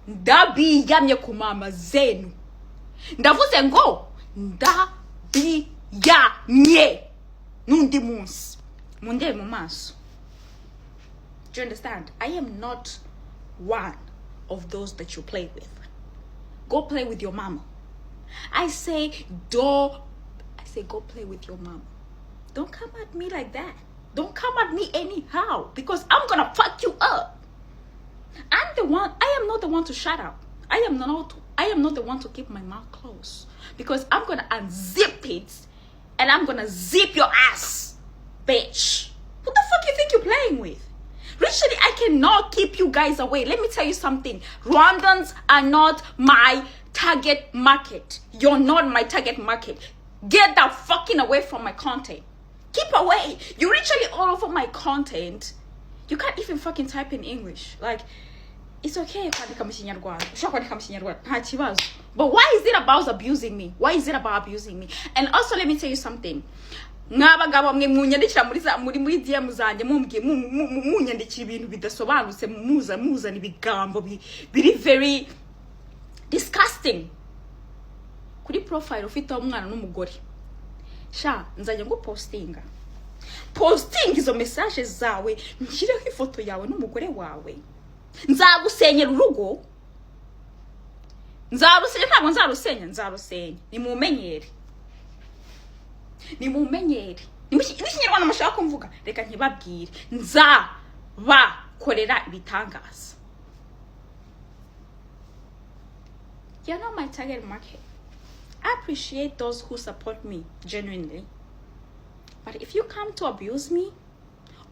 ndabiyamye ku mama zenu. Ndavuze ngo ndabiyamye nundi munsi munde mu maso. Do you understand? I am not one of those that you play with. Go play with your mama. I say go play with your mama. Don't come at me like that. Don't come at me anyhow, because I'm gonna fuck you up. I am not the one to shut up. I am not the one to keep my mouth closed, because I'm gonna unzip it and I'm gonna zip your ass, bitch. What the fuck you think you're playing with? Literally, I cannot keep you guys away. Let me tell you something. Rwandans are not my target market. You're not my target market. Get that fucking away from my content. Keep away. You're literally all over my content. You can't even fucking type in English. Like, it's okay. But why is it about abusing me? Why is it about abusing me? And also, let me tell you something. N'abagabo mwe munyandikira muri DM zanjye munyandikira ibintu bidasobanutse muza nibigambo biri very disgusting kuri profile ufite umwana n'umugore. Sha nzajya ngo posting izo messages zawe, nshyireho ifoto yawe n'umugore wawe. Nzagusenyera urugo. Ntabwo nzarusenya. Nimumenyere. N'ikinyarwanda mashaka kumvuga. Reka ntibabwire. Nzabakorera ibitangaza. You're not my target market. I appreciate those who support me genuinely. But if you come to abuse me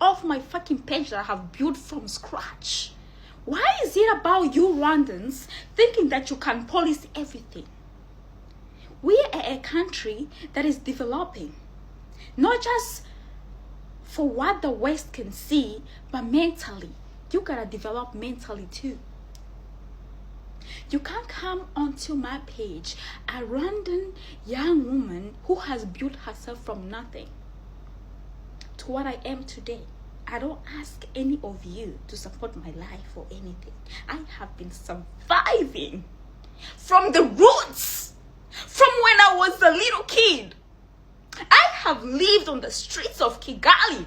off my fucking page that I have built from scratch, why is it about you Rwandans thinking that you can police everything? We are a country that is developing, not just for what the West can see, but mentally. You gotta develop mentally too. You can't come onto my page, a random young woman who has built herself from nothing to what I am today. I don't ask any of you to support my life or anything. I have been surviving from the roots, from when I was a little kid. I have lived on the streets of Kigali